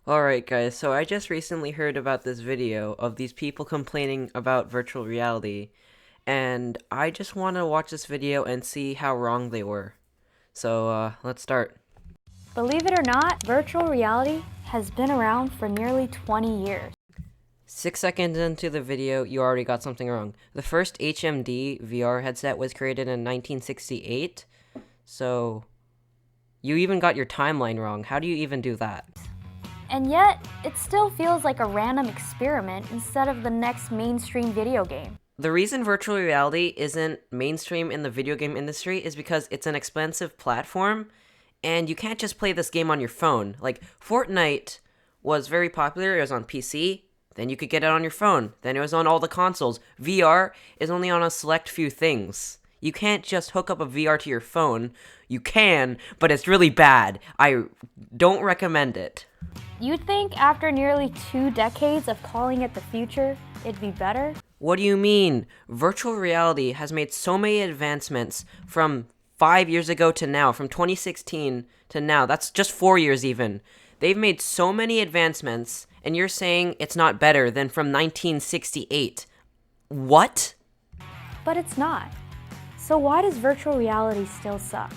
Alright guys, so I just recently heard about this video of these people complaining about virtual reality, and I just want to watch this video and see how wrong they were. So, let's start. Believe it or not, virtual reality has been around for nearly 20 years. 6 seconds into the video, you already got something wrong. The first HMD VR headset was created in 1968, so you even got your timeline wrong. How do you even do that? And yet, it still feels like a random experiment instead of the next mainstream video game. The reason virtual reality isn't mainstream in the video game industry is because it's an expensive platform, and you can't just play this game on your phone. Like, Fortnite was very popular, it was on PC, then you could get it on your phone, then it was on all the consoles. VR is only on a select few things. You can't just hook up a VR to your phone. You can, but it's really bad. I don't recommend it. You'd think after nearly 2 decades of calling it the future, it'd be better? What do you mean? Virtual reality has made so many advancements from 5 years ago to now, from 2016 to now. That's just 4 years even. They've made so many advancements, and you're saying it's not better than from 1968. What? But it's not. So why does virtual reality still suck?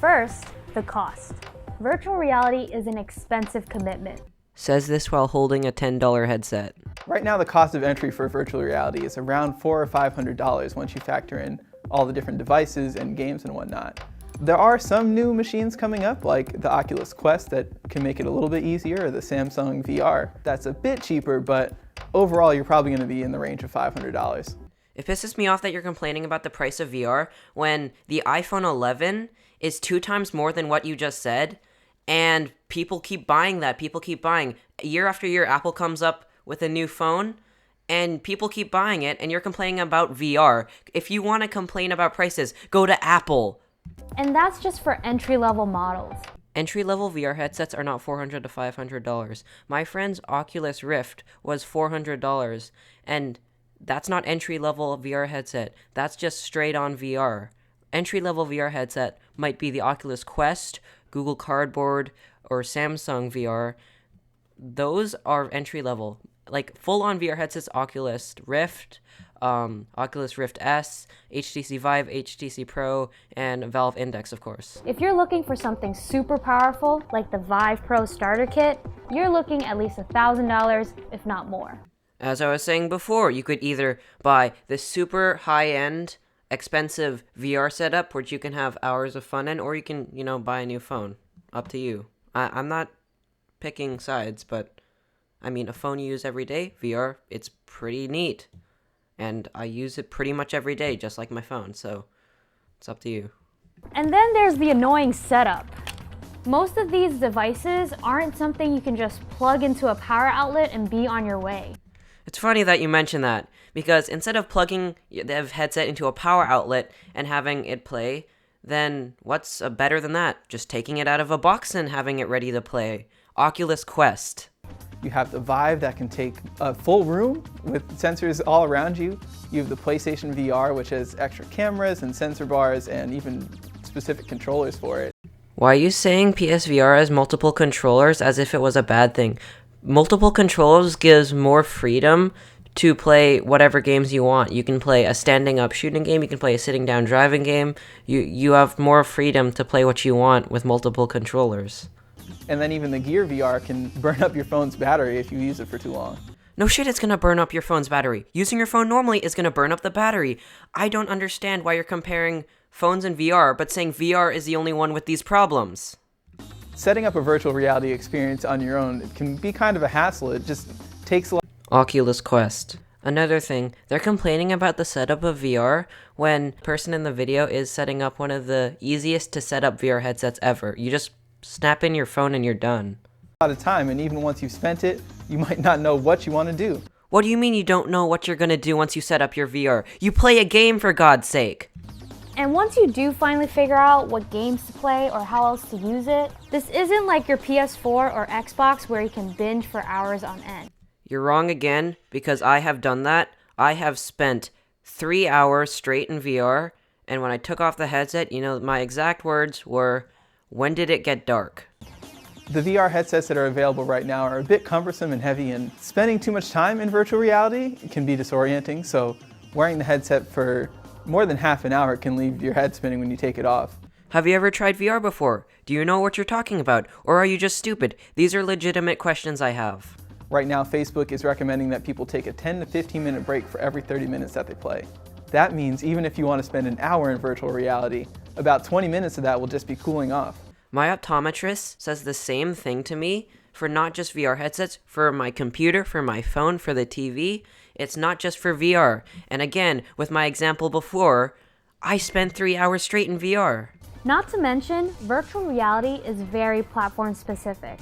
First, the cost. Virtual reality is an expensive commitment. Says this while holding a $10 headset. Right now, the cost of entry for virtual reality is around $400 or $500 once you factor in all the different devices and games and whatnot. There are some new machines coming up, like the Oculus Quest, that can make it a little bit easier, or the Samsung VR. That's a bit cheaper, but overall, you're probably going to be in the range of $500. It pisses me off that you're complaining about the price of VR when the iPhone 11 is 2 times more than what you just said, and people keep buying that. People keep buying. Year after year, Apple comes up with a new phone, and people keep buying it, and you're complaining about VR. If you want to complain about prices, go to Apple. And that's just for entry-level models. Entry-level VR headsets are not $400 to $500. My friend's Oculus Rift was $400, and that's not entry-level VR headset. That's just straight-on VR. Entry-level VR headset might be the Oculus Quest, Google Cardboard, or Samsung VR. Those are entry-level. Like, full-on VR headsets, Oculus Rift, Oculus Rift S, HTC Vive, HTC Pro, and Valve Index, of course. If you're looking for something super powerful, like the Vive Pro Starter Kit, you're looking at least $1,000, if not more. As I was saying before, you could either buy the super high-end, expensive VR setup, which you can have hours of fun in, or you can, buy a new phone. Up to you. I'm not picking sides, but, I mean, a phone you use every day, VR, it's pretty neat. And I use it pretty much every day, just like my phone, so it's up to you. And then there's the annoying setup. Most of these devices aren't something you can just plug into a power outlet and be on your way. It's funny that you mention that, because instead of plugging the headset into a power outlet and having it play, then what's better than that? Just taking it out of a box and having it ready to play. Oculus Quest. You have the Vive that can take a full room with sensors all around you. You have the PlayStation VR, which has extra cameras and sensor bars and even specific controllers for it. Why are you saying PSVR has multiple controllers as if it was a bad thing? Multiple controllers gives more freedom to play whatever games you want. You can play a standing up shooting game, you can play a sitting down driving game. You have more freedom to play what you want with multiple controllers. And then even the Gear VR can burn up your phone's battery if you use it for too long. No shit, it's gonna burn up your phone's battery. Using your phone normally is gonna burn up the battery. I don't understand why you're comparing phones and VR, but saying VR is the only one with these problems. Setting up a virtual reality experience on your own can be kind of a hassle. It just takes a lot. Oculus Quest. Another thing, they're complaining about the setup of VR when the person in the video is setting up one of the easiest to set up VR headsets ever. You just snap in your phone and you're done. A lot of time, and even once you've spent it, you might not know what you want to do. What do you mean you don't know what you're gonna do once you set up your VR? You play a game, for God's sake! And once you do finally figure out what games to play or how else to use it, this isn't like your PS4 or Xbox where you can binge for hours on end. You're wrong again, because I have done that. I have spent 3 hours straight in VR, and when I took off the headset, my exact words were, "When did it get dark?" The VR headsets that are available right now are a bit cumbersome and heavy, and spending too much time in virtual reality can be disorienting, so wearing the headset for more than half an hour can leave your head spinning when you take it off. Have you ever tried VR before? Do you know what you're talking about? Or are you just stupid? These are legitimate questions I have. Right now, Facebook is recommending that people take a 10 to 15 minute break for every 30 minutes that they play. That means even if you want to spend an hour in virtual reality, about 20 minutes of that will just be cooling off. My optometrist says the same thing to me for not just VR headsets, for my computer, for my phone, for the TV. It's not just for VR. And again, with my example before, I spent 3 hours straight in VR. Not to mention, virtual reality is very platform specific.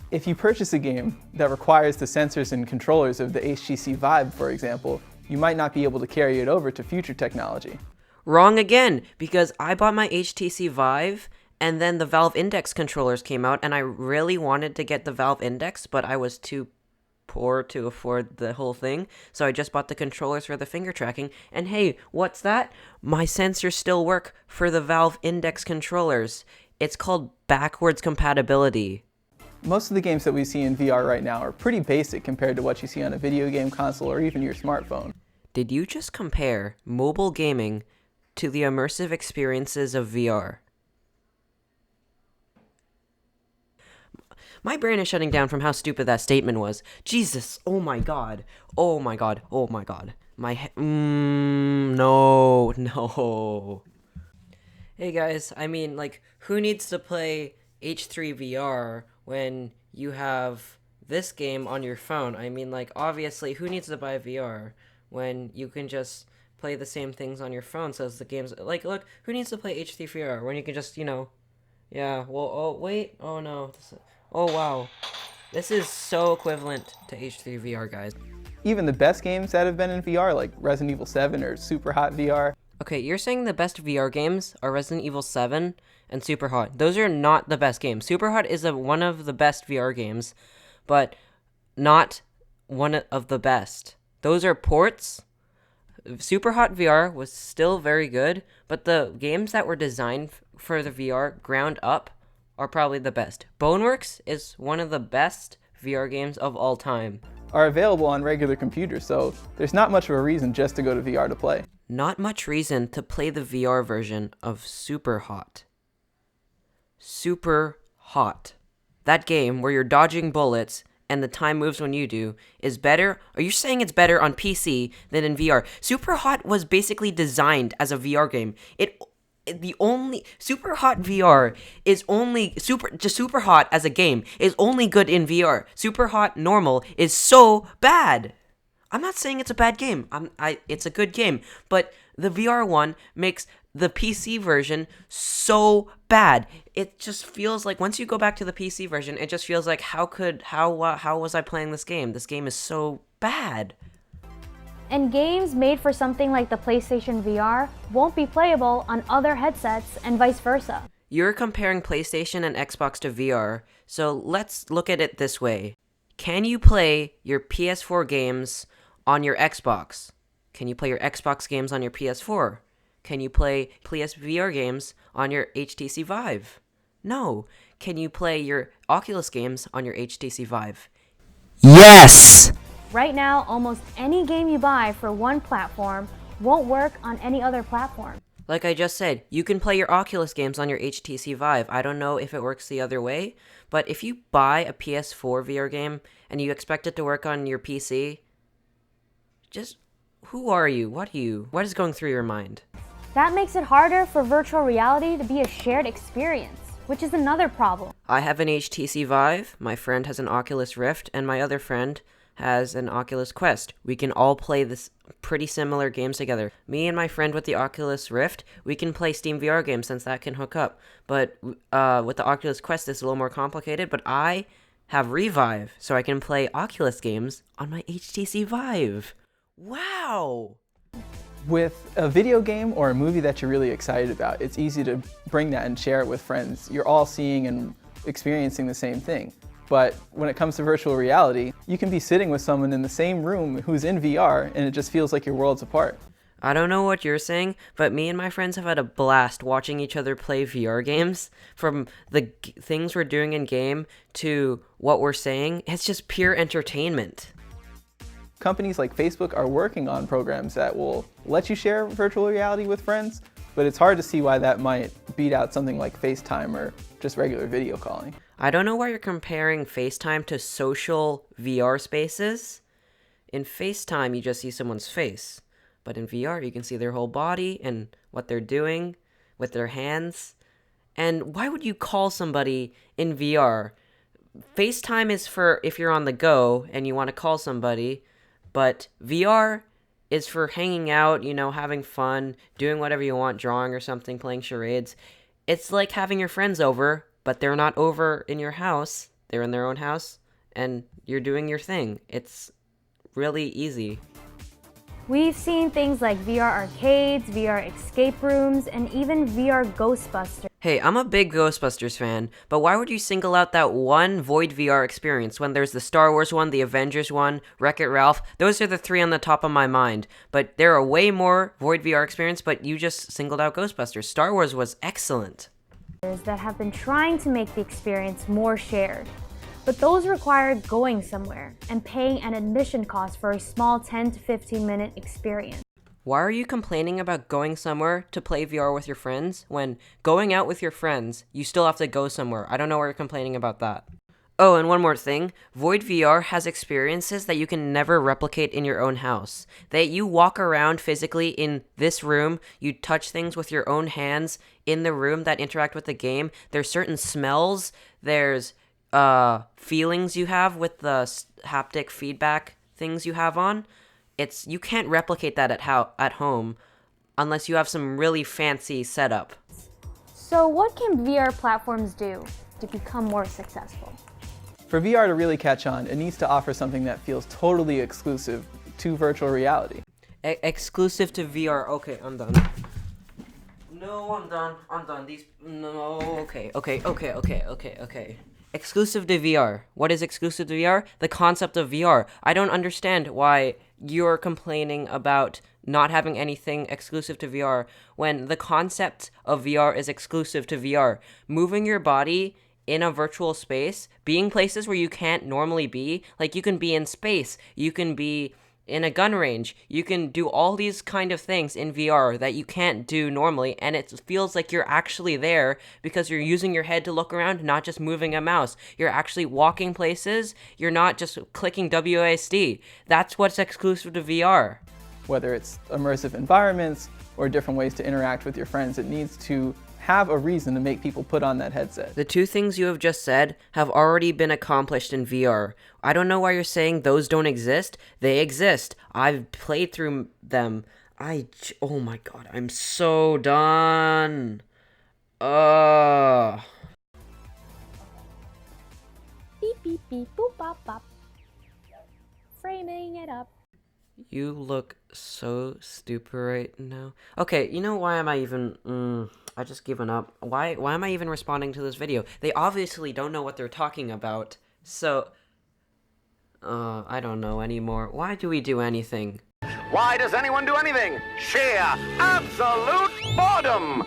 If you purchase a game that requires the sensors and controllers of the HTC Vive, for example, you might not be able to carry it over to future technology. Wrong again, because I bought my HTC Vive and then the Valve Index controllers came out and I really wanted to get the Valve Index, but I was too poor to afford the whole thing, so I just bought the controllers for the finger tracking, and hey, what's that? My sensors still work for the Valve Index controllers. It's called backwards compatibility. Most of the games that we see in VR right now are pretty basic compared to what you see on a video game console or even your smartphone. Did you just compare mobile gaming to the immersive experiences of VR? My brain is shutting down from how stupid that statement was. Jesus, oh my god. Oh my god, oh my god. No. Hey guys, I mean, like, who needs to play H3 VR when you have this game on your phone? I mean, like, obviously, who needs to buy VR when you can just play the same things on your phone? Says the games, like, look, who needs to play H3 VR when you can just, yeah, well, oh, wait, oh no, oh wow, this is so equivalent to H3 VR, guys. Even the best games that have been in VR, like Resident Evil 7 or Super Hot VR. Okay, you're saying the best VR games are Resident Evil 7 and Super Hot. Those are not the best games. Super Hot is one of the best VR games, but not one of the best. Those are ports. Super Hot VR was still very good, but the games that were designed for the VR ground up are probably the best. Boneworks is one of the best VR games of all time. Are available on regular computers, so there's not much of a reason just to go to VR to play. Not much reason to play the VR version of Super Hot. Super Hot. That game where you're dodging bullets and the time moves when you do is better. Are you saying it's better on PC than in VR? Super Hot was basically designed as a VR game. The only Super Hot VR is only Super Hot as a game is only good in VR. Super Hot normal is so bad. I'm not saying it's a bad game. It's a good game, but the VR one makes the PC version so bad. It just feels like once you go back to the PC version, it just feels like how was I playing this game? This game is so bad. And games made for something like the PlayStation VR won't be playable on other headsets and vice versa. You're comparing PlayStation and Xbox to VR, so let's look at it this way. Can you play your PS4 games on your Xbox? Can you play your Xbox games on your PS4? Can you play PSVR games on your HTC Vive? No. Can you play your Oculus games on your HTC Vive? Yes! Right now, almost any game you buy for one platform won't work on any other platform. Like I just said, you can play your Oculus games on your HTC Vive. I don't know if it works the other way, but if you buy a PS4 VR game and you expect it to work on your PC, who are you? What is going through your mind? That makes it harder for virtual reality to be a shared experience, which is another problem. I have an HTC Vive, my friend has an Oculus Rift, and my other friend has an Oculus Quest. We can all play this pretty similar games together. Me and my friend with the Oculus Rift, we can play Steam VR games since that can hook up. But with the Oculus Quest, it's a little more complicated, but I have Revive, so I can play Oculus games on my HTC Vive. Wow! With a video game or a movie that you're really excited about, it's easy to bring that and share it with friends. You're all seeing and experiencing the same thing. But when it comes to virtual reality, you can be sitting with someone in the same room who's in VR and it just feels like you're worlds apart. I don't know what you're saying, but me and my friends have had a blast watching each other play VR games. From the things we're doing in game to what we're saying, it's just pure entertainment. Companies like Facebook are working on programs that will let you share virtual reality with friends, but it's hard to see why that might beat out something like FaceTime or just regular video calling. I don't know why you're comparing FaceTime to social VR spaces. In FaceTime, you just see someone's face. But in VR, you can see their whole body and what they're doing with their hands. And why would you call somebody in VR? FaceTime is for if you're on the go and you want to call somebody, but VR is for hanging out, having fun, doing whatever you want, drawing or something, playing charades. It's like having your friends over, but they're not over in your house. They're in their own house, and you're doing your thing. It's really easy. We've seen things like VR arcades, VR escape rooms, and even VR Ghostbusters. Hey, I'm a big Ghostbusters fan, but why would you single out that one Void VR experience when there's the Star Wars one, the Avengers one, Wreck-It Ralph? Those are the three on the top of my mind. But there are way more Void VR experience, but you just singled out Ghostbusters. Star Wars was excellent. That have been trying to make the experience more shared. But those required going somewhere and paying an admission cost for a small 10 to 15 minute experience. Why are you complaining about going somewhere to play VR with your friends when going out with your friends, you still have to go somewhere? I don't know why you're complaining about that. Oh, and one more thing. Void VR has experiences that you can never replicate in your own house. That you walk around physically in this room, you touch things with your own hands in the room that interact with the game. There's certain smells, there's feelings you have with the haptic feedback things you have on. You can't replicate that at home unless you have some really fancy setup. So what can VR platforms do to become more successful? For VR to really catch on, it needs to offer something that feels totally exclusive to virtual reality. Exclusive to VR. Okay, I'm done. No, I'm done. Okay. Exclusive to VR. What is exclusive to VR? The concept of VR. I don't understand why you're complaining about not having anything exclusive to VR when the concept of VR is exclusive to VR. Moving your body in a virtual space, being places where you can't normally be, like you can be in space, you can be in a gun range, you can do all these kind of things in VR that you can't do normally, and it feels like you're actually there because you're using your head to look around, not just moving a mouse. You're actually walking places, you're not just clicking WASD. That's what's exclusive to VR. Whether it's immersive environments or different ways to interact with your friends, it needs to have a reason to make people put on that headset. The two things you have just said have already been accomplished in VR. I don't know why you're saying those don't exist. They exist. I've played through them. Oh my god, I'm so done. Beep beep beep boop bop bop. Framing it up. You look so stupid right now. Okay, you know why am I even... I just given up. Why am I even responding to this video? They obviously don't know what they're talking about. So... I don't know anymore. Why do we do anything? Why does anyone do anything? Sheer, absolute boredom!